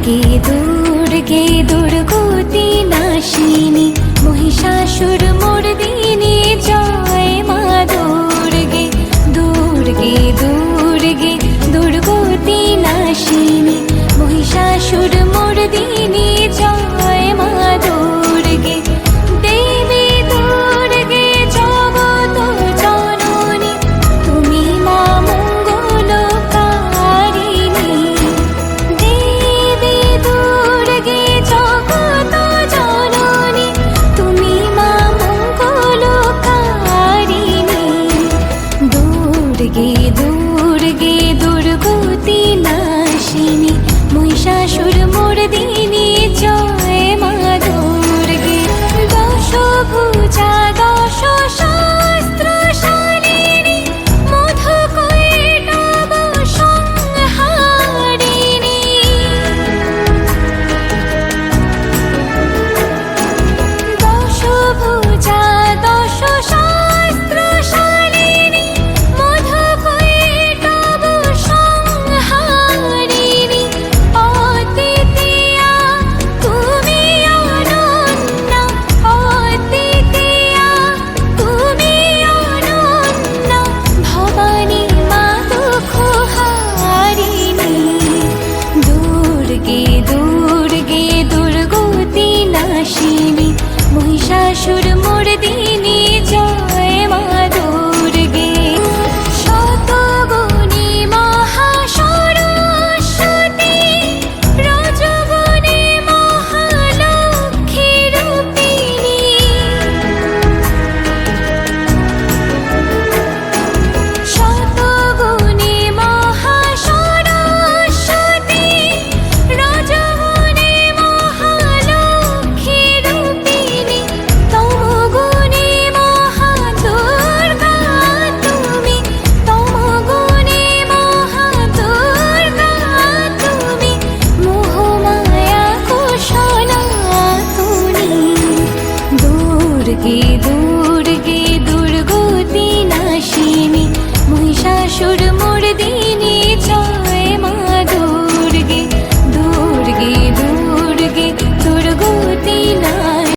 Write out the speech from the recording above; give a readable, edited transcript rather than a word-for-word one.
দুর্গে দুর্গতি নাশিনী মহিষাসুরমর্দিনী জয় মা দুর্গে দুর্গে দুর্গে দুর্গতি নাশিনী মহিষাসুরমর্দিনী জয় মা দুর্গে দেবী দুর্গে জগত জননী তুমি মা মঙ্গলকারিণী দেবী দুর্গে জগত জননী তুমি মা মঙ্গলকারিণী দুর্গে দুর্গে দুর্গতি নাশিনী মহিষাসুরমর্দিনী জয় মা দুর্গে দশভুজা দশ শাস্ত্রশালিনী মধুকৈটভ সংহারিণী দশভুজা দশ শাস্ত্রশালিনী মধুকৈটভ সংহারিণী অদ্বিতীয়া তুমি অনন্যা অদ্বিতীয়া তুমি অনন্যা ভবানী মা দুঃখহারিণী দুর্গে দুর্গে দুর্গতি নাশিনী মহিষাসুরমর্দিনী জয় মা দুর্গে শতগুণী মহাসরস্বতী রজগুণী মহালক্ষ্মী রূপিণী শতগুণী মহাসরস্বতী রজগুণী মহালক্ষ্মী রূপিণী তমগুণী মহাদুর্গা তুমি তমগুণী মহাদুর্গা তুমি মোহমায়া কুশলা তুমি দুর্গে দুর্গে